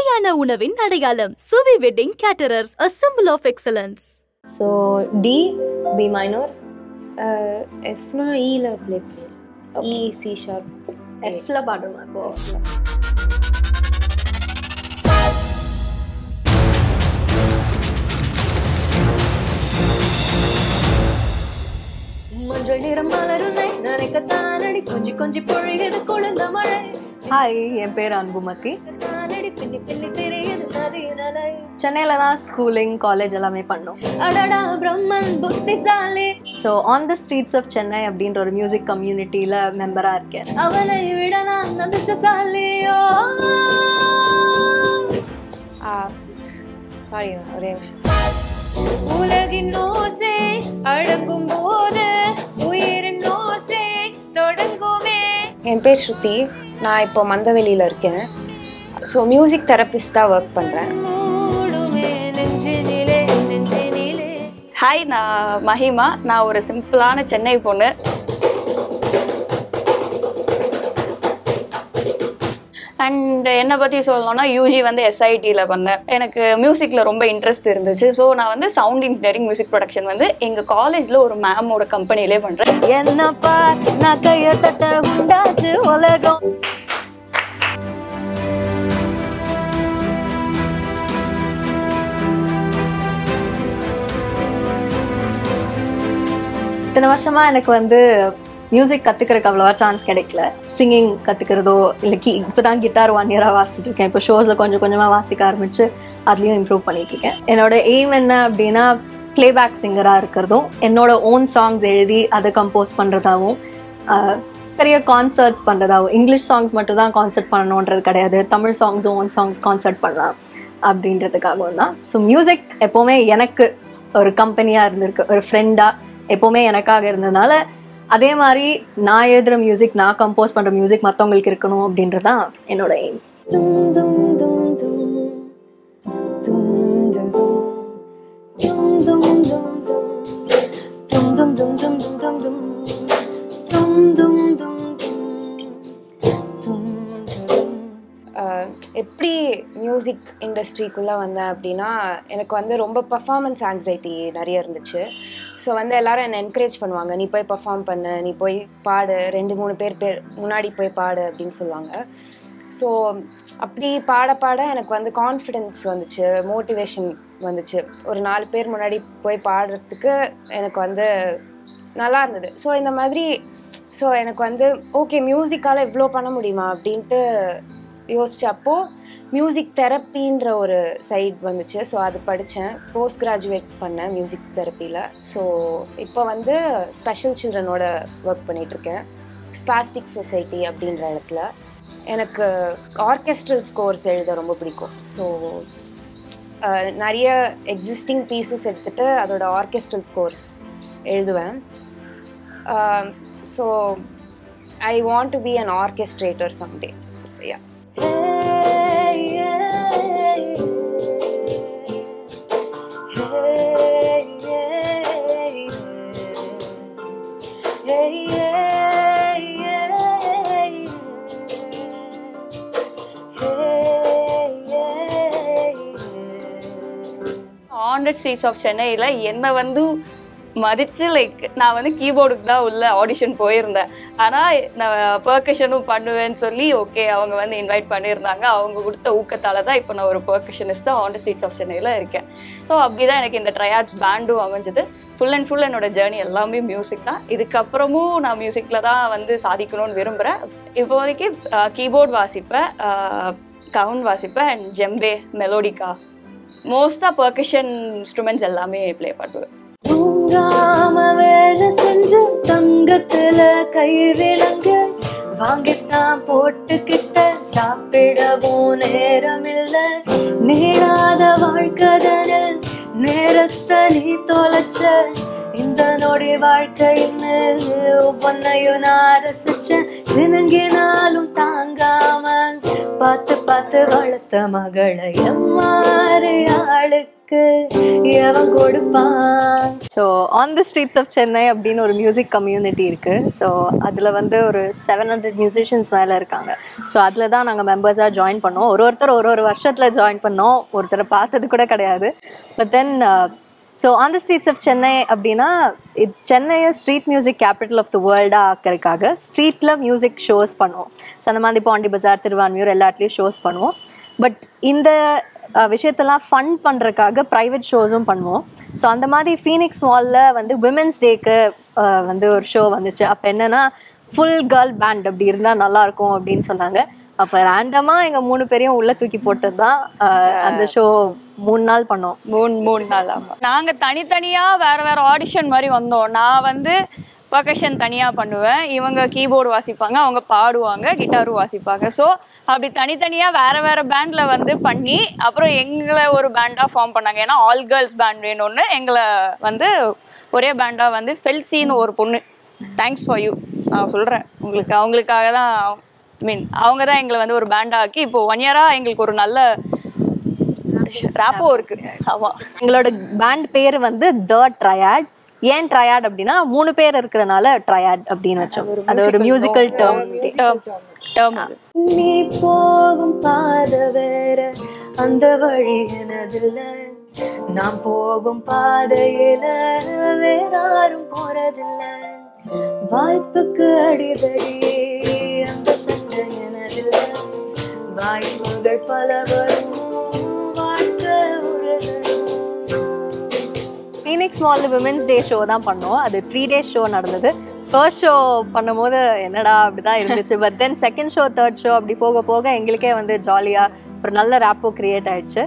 சுவையான உணவின் அடையாளம் Suvi wedding caterers, a symbol of excellence. So D, B minor, F na E la play. E, C sharp. F la பாடணும் அப்போ. மஞ்சள் நிறம் மலருனை நனைக்கத்தானடி கொஞ்சி கொஞ்சி பொழியது குளிர்ந்த மழை. ஹாய், என் பேர் அன்புமதி. சென்னையில தான் ஸ்கூலிங் காலேஜ் எல்லாமே பண்ணோம். அடடா பிரம்மன் புத்திசாலி. So on the streets of Chennai அப்படின்ற ஒரு மியூசிக் கம்யூனிட்டியில மெம்பரா இருக்கேன். அவனை விட நான் அதிர்ஷ்டசாலியோ. ஒரே விஷயம். உலகின் ஓசை அடங்கும் போது உயிரின் ஓசை தொடங்குமே. என் பேர் ஸ்ருதி. நான் இப்போ மந்தவெளியில் இருக்கேன். ஸோ மியூசிக் தெரபிஸ்டாக ஒர்க் பண்ணுறேன். ஹாய், நான் மஹிமா. நான் ஒரு சிம்பிளான சென்னை பொண்ணு. அண்ட் என்னை பற்றி சொல்லணும்னா யூஜி வந்து எஸ்ஐடியில் பண்ணேன். எனக்கு மியூசிக்கில் ரொம்ப இன்ட்ரெஸ்ட் இருந்துச்சு. ஸோ நான் வந்து சவுண்ட் இன்ஜினியரிங் மியூசிக் ப்ரொடக்ஷன் வந்து எங்கள் காலேஜில் ஒரு மேமோட கம்பெனிலே பண்ணுறேன். என்னப்பா நான் கையத்தட்ட உண்டாச்சு உலகம். இத்தனை வருஷமா எனக்கு வந்து மியூசிக் கற்றுக்கிறதுக்கு அவ்வளோவா சான்ஸ் கிடைக்கல. சிங்கிங் கற்றுக்கிறதோ இல்லை இப்போ தான் கிட்டார் 1 இயராக வாசிச்சுட்டு இருக்கேன். இப்போ ஷோஸில் கொஞ்சம் கொஞ்சமாக வாசிக்க ஆரம்பித்து அதுலேயும் இம்ப்ரூவ் பண்ணிட்டு இருக்கேன். என்னோட எய்ம் என்ன அப்படின்னா பிளேபேக் சிங்கராக இருக்கிறதும், என்னோட ஓன் சாங்ஸ் எழுதி அதை கம்போஸ் பண்ணுறதாகவும், பெரிய கான்சர்ட்ஸ் பண்ணுறதாகவும். இங்கிலீஷ் சாங்ஸ் மட்டும் தான் கான்சர்ட் பண்ணணுன்றது கிடையாது, தமிழ் சாங்ஸும் ஓன் சாங்ஸ் கான்சர்ட் பண்ணலாம் அப்படின்றதுக்காகவும் தான். ஸோ மியூசிக் எப்போவுமே எனக்கு ஒரு கம்பெனியாக இருந்திருக்கு, ஒரு ஃப்ரெண்டாக எப்போவுமே எனக்காக இருந்ததுனால அதே மாதிரி நான் எழுதுகிற மியூசிக், நான் கம்போஸ் பண்ணுற மியூசிக் மற்றவங்களுக்கு இருக்கணும் அப்படின்றது தான் என்னோட எய்ம். எப்படி மியூசிக் இண்டஸ்ட்ரிக்குள்ளே வந்தேன் அப்படின்னா, எனக்கு வந்து ரொம்ப பர்ஃபார்மன்ஸ் ஆங்ஸைட்டி நிறைய இருந்துச்சு. ஸோ வந்து எல்லோரும் என்னை என்கரேஜ் பண்ணுவாங்க, நீ போய் பர்ஃபார்ம் பண்ணு, நீ போய் பாடு, 2-3 பேர் முன்னாடி போய் பாடு அப்படின்னு சொல்லுவாங்க. ஸோ அப்படி பாட பாட எனக்கு வந்து கான்ஃபிடென்ஸ் வந்துச்சு, மோட்டிவேஷன் வந்துச்சு. ஒரு 4 பேர் முன்னாடி போய் பாடுறதுக்கு எனக்கு வந்து நல்லா இருந்தது. ஸோ இந்த மாதிரி எனக்கு வந்து ஓகே, மியூசிக்கால் இவ்வளோ பண்ண முடியுமா அப்படின்ட்டு யோசிச்சப்போ மியூசிக் தெரப்பின்ற ஒரு சைட் வந்துச்சு. ஸோ அது படித்தேன், போஸ்ட் கிராஜுவேட் பண்ணேன் மியூசிக் தெரப்பியில். ஸோ இப்போ வந்து ஸ்பெஷல் சில்ட்ரனோட ஒர்க் பண்ணிகிட்ருக்கேன், ஸ்பாஸ்டிக் சொசைட்டி அப்படின்ற இடத்துல. எனக்கு ஆர்கெஸ்ட்ரல் ஸ்கோர்ஸ் எழுத ரொம்ப பிடிக்கும். ஸோ நிறைய எக்ஸிஸ்டிங் பீசஸ் எடுத்துகிட்டு அதோட ஆர்கெஸ்ட்ரல் ஸ்கோர்ஸ் எழுதுவேன். So I want to be an orchestrator someday. So yeah. On the streets of சென்னையில் என்னை வந்து மதித்து நான் வந்து கீபோர்டுக்கு தான் உள்ள ஆடிஷன் போயிருந்தேன். ஆனால் நான் பெர்கஷனும் பண்ணுவேன்னு சொல்லி ஓகே அவங்க வந்து இன்வைட் பண்ணியிருந்தாங்க. அவங்க கொடுத்த ஊக்கத்தால் தான் இப்போ நான் ஒரு பெர்கஷனிஸ்ட்டாக ஆன் த ஸ்ட்ரீட்ஸ் ஆஃப் சென்னையில் இருக்கேன். ஸோ அப்படி தான் எனக்கு இந்த ட்ரையாட்ஸ் பேண்டும் அமைஞ்சது. ஃபுல் அண்ட் ஃபுல் என்னோடய ஜேர்னி எல்லாமே மியூசிக் தான். இதுக்கப்புறமும் நான் மியூசிக்கில் தான் வந்து சாதிக்கணும்னு விரும்புகிறேன். இப்போதைக்கு கீபோர்ட் வாசிப்பேன், கவுன் வாசிப்பேன், அண்ட் ஜெம்பே, மெலோடிக்கா, மோஸ்ட்டாக பெர்கஷன் இன்ஸ்ட்ருமெண்ட்ஸ் எல்லாமே ப்ளே பண்ணுவேன். தூங்காம வேலை செஞ்சு தங்கத்துல கை விலங்கு வாங்கித்தான் போட்டுக்கிட்ட, சாப்பிடவும் நேரம் இல்ல, நீளாத வாழ்க்கதனில் நேரத்தை நீ தொலைச்ச, இந்த நொடி வாழ்க்கைன்னு ஒவ்வொன்னையும் நான் ரசிச்சேன். தினங்கினாலும் தாங்காம பார்த்து பார்த்து வளர்த்த மகளை எம்மாறு ஆளுக்கு எவன் கொடுப்பான். So on the streets of Chennai அப்படின்னு ஒரு மியூசிக் கம்யூனிட்டி இருக்கு. ஸோ அதில் வந்து ஒரு 700 மியூசிஷியன்ஸ் மேலே இருக்காங்க. ஸோ அதில் தான் நாங்கள் மெம்பர்ஸாக ஜாயின் பண்ணோம். ஒருத்தர் ஒரு வருஷத்தில் ஜாயின் பண்ணோம். ஒருத்தரை பார்த்தது கூட கிடையாது. But then so on the streets of Chennai அப்படின்னா சென்னையை street music capital of the வேர்ல்டாக ஆக்கிறதுக்காக ஸ்ட்ரீட்டில் மியூசிக் ஷோஸ் பண்ணுவோம். ஸோ அந்த மாதிரி பாண்டி பஜார், திருவான்மியூர் எல்லாத்துலேயும் ஷோஸ் பண்ணுவோம். பட் இந்த விஷயத்தெல்லாம் ஃபண்ட் பண்ணுறதுக்காக ப்ரைவேட் ஷோஸும் பண்ணுவோம். ஸோ அந்த மாதிரி ஃபீனிக்ஸ் மாலில் வந்து விமென்ஸ் டேக்கு வந்து ஒரு ஷோ வந்துச்சு. அப்போ என்னென்னா ஃபுல் கேர்ள் பேண்ட் அப்படி இருந்தால் நல்லாயிருக்கும் அப்படின்னு சொன்னாங்க. அப்போ ரேண்டமாக எங்கள் 3 பேரையும் உள்ளே தூக்கி போட்டு தான் அந்த ஷோ 3 நாள் பண்ணோம். 3 நாள். ஆமாம், நாங்கள் தனித்தனியாக வேறு ஆடிஷன் மாதிரி வந்தோம். நான் வந்து பர்கஷன் தனியாக பண்ணுவேன், இவங்க கீபோர்டு வாசிப்பாங்க, அவங்க பாடுவாங்க, கிட்டாரும் வாசிப்பாங்க. ஸோ அப்படி தனித்தனியாக வேறு பேண்டில் வந்து பண்ணி அப்புறம் எங்களை ஒரு பேண்டாக ஃபார்ம் பண்ணாங்க. ஏன்னா ஆல் கேர்ள்ஸ் பேண்ட் வேணும்னு எங்களை வந்து ஒரே பேண்டாக வந்து ஃபெல்சின்னு ஒரு பொண்ணு, தேங்க்ஸ் ஃபார் யூ நான் சொல்கிறேன் உங்களுக்கு, அவங்களுக்காக தான் அவங்க தான் எங்களை வந்து ஒரு பேண்டாக ஆக்கி இப்போ 1 இயராக எங்களுக்கு ஒரு நல்ல ராப்போ இருக்கு. ஆமாம், எங்களோட பேண்ட் பேர் வந்து த ட்ரையாட். ஏன் ட்ரையாட் அப்படின்னா 3 பேர் இருக்கிறனால ட்ரையாட் அப்படின்னு வச்சோம். அது ஒரு மியூசிக்கல் டேர்ம். நீ போகும் பாதை வேற, அந்த வழி எனதுல, நாம் போகும் பாதையில வேறாரும் போறதில்ல, வாய்ப்புக்கு அடிதடி அந்த சண்டை எனதுல, வாய்ப்புகள் பல வரும் வாழ்க்கை உறதலும். ஃபீனிக்ஸ் மாலில் விமென்ஸ் டே ஷோ தான் பண்ணோம். அது 3 days ஷோ நடந்தது. ஃபர்ஸ்ட் ஷோ பண்ணும்போது என்னடா அப்படிதான் இருந்துச்சு. But then second show, third show அப்படி போக போக எங்களுக்கே வந்து ஜாலியாக ஒரு நல்ல ரேப்போ கிரியேட் ஆயிடுச்சு.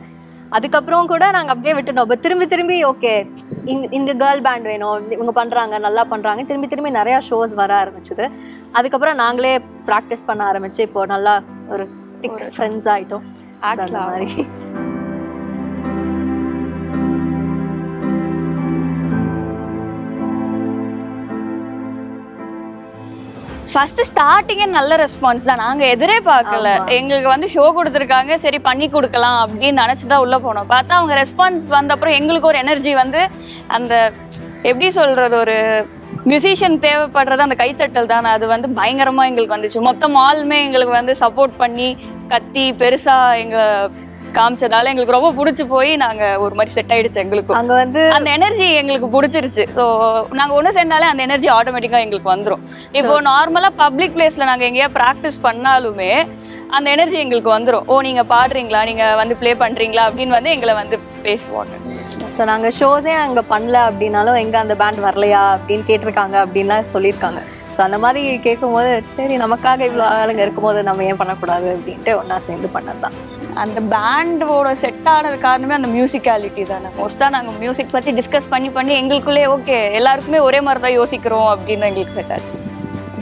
அதுக்கப்புறம் கூட நாங்கள் அப்படியே விட்டுட்டோம். இப்போ திரும்பி ஓகே இந்த கேர்ள் பேண்ட் வேணும், இவங்க பண்ணுறாங்க, நல்லா பண்ணுறாங்க, திரும்பி நிறையா ஷோஸ் வர ஆரம்பிச்சுது. அதுக்கப்புறம் நாங்களே ப்ராக்டிஸ் பண்ண ஆரம்பிச்சு இப்போ நல்லா ஒரு திக் ஃப்ரெண்ட்ஸ் ஆகிட்டோம். அந்த மாதிரி ஃபர்ஸ்ட் ஸ்டார்டிங்கே நல்ல ரெஸ்பான்ஸ் தான். நாங்கள் எதிரே பார்க்கல, எங்களுக்கு வந்து ஷோ கொடுத்துருக்காங்க, சரி பண்ணி கொடுக்கலாம் அப்படின்னு நினச்சி தான் உள்ளே போனோம். பார்த்தா அவங்க ரெஸ்பான்ஸ் வந்த அப்புறம் எங்களுக்கு ஒரு எனர்ஜி வந்து அந்த எப்படி சொல்கிறது, ஒரு மியூசிஷியன் தேவைப்படுறது அந்த கைத்தட்டல் தானே, அது வந்து பயங்கரமாக எங்களுக்கு வந்துச்சு. மொத்த மாலுமே எங்களுக்கு வந்து சப்போர்ட் பண்ணி கத்தி பெருசாக எங்கள் காமிச்சதால எங்களுக்கு ரொம்ப பிடிச்சி போய் நாங்கள் ஒரு மாதிரி செட் ஆயிடுச்சு. எங்களுக்கு அங்கே வந்து அந்த எனர்ஜி எங்களுக்கு பிடிச்சிருச்சு. ஸோ நாங்கள் ஒன்று சேர்ந்தாலே அந்த எனர்ஜி ஆட்டோமேட்டிக்காக எங்களுக்கு வந்துடும். இப்போ நார்மலாக பப்ளிக் பிளேஸில் நாங்கள் எங்கேயா ப்ராக்டிஸ் பண்ணாலுமே அந்த எனர்ஜி எங்களுக்கு வந்துடும். ஓ நீங்கள் பாடுறீங்களா, நீங்கள் வந்து ப்ளே பண்ணுறீங்களா அப்படின்னு வந்து எங்களை வந்து பேசுவாங்க. ஸோ நாங்கள் ஷோஸே அங்கே பண்ணல அப்படின்னாலும் எங்கே அந்த பேண்ட் வரலையா அப்படின்னு கேட்டிருக்காங்க அப்படின்லாம் சொல்லியிருக்காங்க. ஸோ அந்த மாதிரி கேட்கும்போது சரி நமக்காக இவ்வளோ ஆளுங்க இருக்கும்போது நம்ம ஏன் பண்ணக்கூடாது அப்படின்ட்டு ஒன்றா சேர்ந்து பண்ணது தான். அந்த பேண்டோட செட் ஆனது காரணமே அந்த மியூசிக்காலிட்டி தானே. மோஸ்ட்டாக நாங்கள் மியூசிக் பற்றி டிஸ்கஸ் பண்ணி எங்களுக்குள்ளே ஓகே எல்லாருக்குமே ஒரே மாதிரி தான் யோசிக்கிறோம் அப்படின்னு எங்களுக்கு செட் ஆச்சு.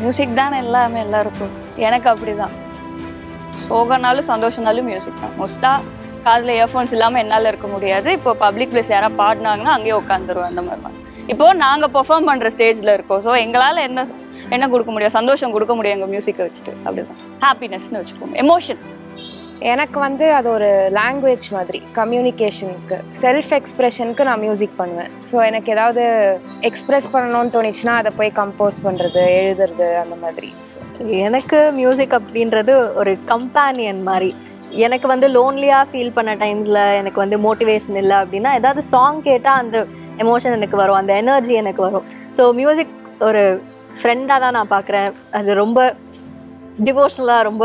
மியூசிக் தானே எல்லாமே எல்லாருக்கும். எனக்கு அப்படி தான், சோகனாலும் சந்தோஷம்னாலும் மியூசிக் தான். மோஸ்ட்டாக காதில் இயர்ஃபோன்ஸ் இல்லாமல் என்னால் இருக்க முடியாது. இப்போ பப்ளிக் பிளேஸ் யாராவது பாடினாங்கன்னா அங்கேயே உட்காந்துருவோம். அந்த மாதிரி தான் இப்போது நாங்கள் பெர்ஃபார்ம் பண்ணுற ஸ்டேஜில் இருக்கோம். ஸோ எங்களால் என்ன கொடுக்க முடியும், சந்தோஷம் கொடுக்க முடியும் எங்கள் மியூசிக்கை வச்சுட்டு. அப்படிதான் ஹாப்பினஸ்ன்னு வச்சுக்கோங்க, எமோஷன். எனக்கு வந்து அது ஒரு லாங்குவேஜ் மாதிரி, கம்யூனிகேஷனுக்கு, செல்ஃப் எக்ஸ்ப்ரெஷனுக்கு நான் மியூசிக் பண்ணுவேன். ஸோ எனக்கு ஏதாவது எக்ஸ்ப்ரெஸ் பண்ணணும்னு தோணிச்சுன்னா அதை போய் கம்போஸ் பண்ணுறது, எழுதுறது, அந்த மாதிரி. ஸோ எனக்கு மியூசிக் அப்படின்றது ஒரு கம்பேனியன் மாதிரி. எனக்கு வந்து லோன்லியாக ஃபீல் பண்ண டைம்ஸில் எனக்கு வந்து மோட்டிவேஷன் இல்லை அப்படின்னா ஏதாவது சாங் கேட்டால் அந்த எமோஷன் எனக்கு வரும், அந்த எனர்ஜி எனக்கு வரும். ஸோ மியூசிக் ஒரு ஃப்ரெண்டாக தான் நான் பார்க்குறேன். அது ரொம்ப டிவோஷனலாக, ரொம்ப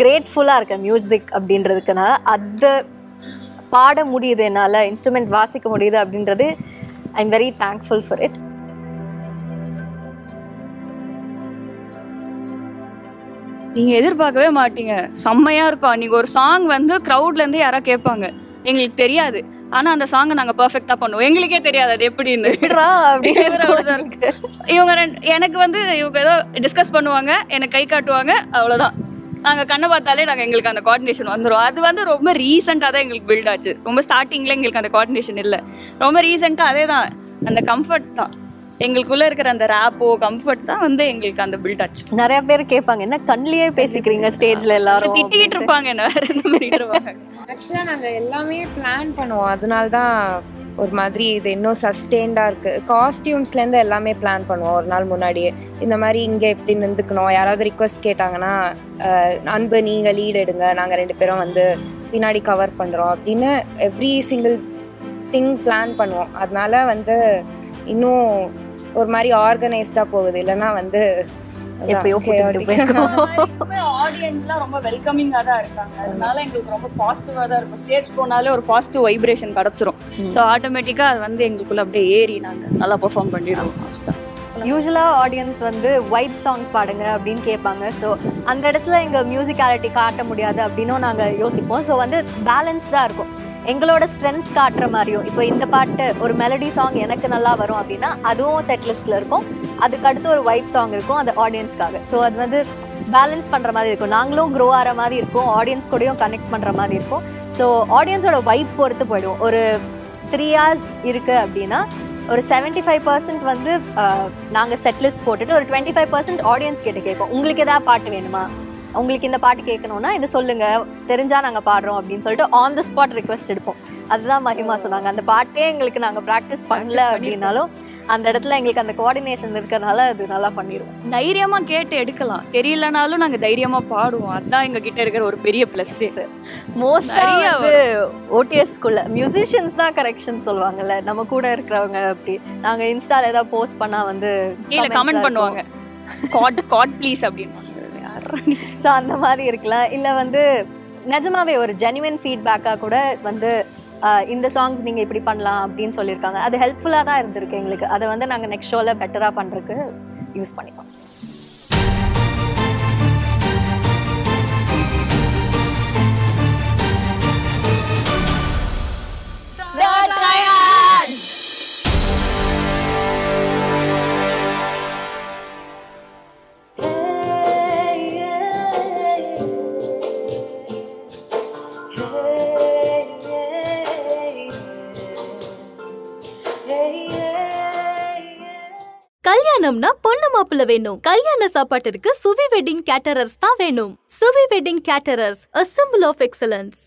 கிரேட்ஃபுல்லாக இருக்கேன் மியூசிக் அப்படின்றதுக்குனால. அது பாட முடியுது, என்னால் இன்ஸ்ட்ருமெண்ட் வாசிக்க முடியுது அப்படின்றது I am very thankful for it. நீங்கள் எதிர்பார்க்கவே மாட்டீங்க, செம்மையாக இருக்கும். அன்றைக்கி ஒரு சாங் வந்து க்ரௌட்லேருந்து யாராவது கேட்பாங்க, எங்களுக்கு தெரியாது, ஆனால் அந்த சாங்கை நாங்கள் பர்ஃபெக்டாக பண்ணுவோம், எங்களுக்கே தெரியாது அது எப்படின்னு. இவங்க எனக்கு வந்து இவங்க ஏதோ டிஸ்கஸ் பண்ணுவாங்க, எனக்கு கை காட்டுவாங்க, அவ்வளோதான். நாங்கள் கண்ணை பார்த்தாலே எங்களுக்கு அந்த கோஆர்டினேஷன் வந்துடும். அது வந்து ரொம்ப ரீசெண்டாக தான் எங்களுக்கு பில்ட் ஆச்சு. ரொம்ப ஸ்டார்டிங்கில் எங்களுக்கு அந்த கோஆர்டினேஷன் இல்லை, ரொம்ப ரீசெண்டாக அதே தான், அந்த கம்ஃபர்ட் தான். எங்களுக்குள்ள இருக்கிற அந்த ரேப்போ கம்ஃபர்ட் தான் வந்து எங்களுக்கு அந்த பில்ட் ஆச்சு. நிறைய பேர் கேட்பாங்க என்ன கண்ணிலேயே பேசிக்கிறீங்க ஸ்டேஜ்ல எல்லாரும் திட்டிக்கிட்டு இருப்பாங்க என்ன வேற எந்த பண்ணிட்டு இருப்பாங்க. ஆக்சுவலாக நாங்கள் எல்லாமே பிளான் பண்ணுவோம். அதனால தான் ஒரு மாதிரி இது இன்னும் சஸ்டெயின்டாக இருக்குது. காஸ்டியூம்ஸ்லேருந்து எல்லாமே பிளான் பண்ணுவோம் ஒரு நாள் முன்னாடியே. இந்த மாதிரி இங்கே எப்படி நின்றுக்கணும், யாராவது ரிக்வஸ்ட் கேட்டாங்கன்னா அன்பு நீங்கள் லீட் எடுங்க, நாங்கள் 2 பேரும் வந்து பின்னாடி கவர் பண்ணுறோம் அப்படின்னு எவ்ரி சிங்கிள் திங் பிளான் பண்ணுவோம். அதனால வந்து இன்னும் ஒரு மாதிரி ஆர்கனைஸ்டாக போகுது. இல்லைன்னா வந்து ஆடியன்ஸ்லாம் ரொம்ப வெல்கமிங்கா தான் இருக்காங்க. அதனால எங்களுக்கு ரொம்ப பாசிட்டிவா தான் இருக்கும். ஸ்டேஜ் போனாலே ஒரு பாசிட்டிவ் வைப்ரேஷன் கிடைச்சிரும். ஸோ ஆட்டோமேட்டிக்கா அது வந்து எங்களுக்குள்ள அப்படியே ஏறி நாங்க நல்லா பெர்ஃபார்ம் பண்ணிடுவோம். யூஸ்வலா ஆடியன்ஸ் வந்து வைப் சாங்ஸ் பாடுங்க அப்படின்னு கேட்பாங்க. ஸோ அந்த இடத்துல எங்க மியூசிக்காலிட்டி காட்ட முடியாது அப்படின்னும் நாங்க யோசிப்போம். ஸோ வந்து பேலன்ஸ்டா இருக்கும். எங்களோட ஸ்ட்ரென்த்ஸ் காட்டுற மாதிரியும் இப்போ இந்த பாட்டு ஒரு மெலடி சாங் எனக்கு நல்லா வரும் அப்படின்னா அதுவும் செட் லிஸ்ட்ல இருக்கும். அதுக்கு அடுத்து ஒரு வைப் சாங் இருக்கும் அது ஆடியன்ஸ்க்காக. ஸோ அது வந்து பேலன்ஸ் பண்ற மாதிரி இருக்கும். நாங்களும் க்ரோ ஆகிற மாதிரி இருக்கும், ஆடியன்ஸ் கூடயும் கனெக்ட் பண்ற மாதிரி இருக்கும். ஸோ ஆடியன்ஸோட வைப் பொறுத்து போயிடும். ஒரு 3 hours இருக்கு அப்படின்னா ஒரு 75% வந்து நாங்கள் செட் லிஸ்ட் போட்டுட்டு ஒரு 25% ஆடியன்ஸ் கிட்ட கேட்போம். உங்களுக்கு ஏதாவது பாட்டு வேணுமா, உங்களுக்கு இந்த பாட்டு கேட்கணும்னா இது சொல்லுங்க, தெரிஞ்சா நாங்கள் பாடுறோம் அப்படின்னு சொல்லிட்டு ஆன் த ஸ்பாட் ரிக்வெஸ்ட் எடுப்போம். அதுதான் மகிமா சொன்னாங்க. அந்த பாட்டே எங்களுக்கு நாங்கள் ப்ராக்டிஸ் பண்ணல அப்படின்னாலும் அந்த இடத்துல எங்களுக்கு அந்த கோஆர்டினேஷன் இருக்கிறதுனால அது நல்லா பண்ணிடுவோம். தைரியமா கேட்டு எடுக்கலாம், தெரியலனாலும் நாங்க தைரியமா பாடுவோம். அதுதான் எங்க கிட்ட இருக்கிற ஒரு பெரிய பிளஸ். மோஸ்டா வந்து ஓடிஎஸ்குள்ள மியூசிஷியன்ஸ் தான் கரெக்ஷன் சொல்லுவாங்கல்ல, நம்ம கூட இருக்கிறவங்க. அப்படி நாங்க இன்ஸ்டால ஏதாவது போஸ்ட் பண்ணா வந்து கீழே கமெண்ட் பண்ணுவாங்க, காட் ப்ளீஸ் அப்படின்னு. ஸோ அந்த மாதிரி இருக்கலாம். இல்லை வந்து நிஜமாவே ஒரு ஜென்யூன் ஃபீட்பேக்காக கூட வந்து இந்த சாங்ஸ் நீங்கள் இப்படி பண்ணலாம் அப்படின்னு சொல்லியிருக்காங்க. அது ஹெல்ப்ஃபுல்லாக தான் இருந்திருக்கு எங்களுக்கு. அதை வந்து நாங்கள் நெக்ஸ்ட் ஷோவில் பெட்டராக பண்ணுறதுக்கு யூஸ் பண்ணிப்போம். கல்யாணம்னா பொண்ணு மாப்பிள்ள வேணும். கல்யாண சாப்பாட்டிற்கு சுவி வெட்டிங் கேட்டரர்ஸ் தான் வேணும். Suvi wedding caterers, a symbol of excellence.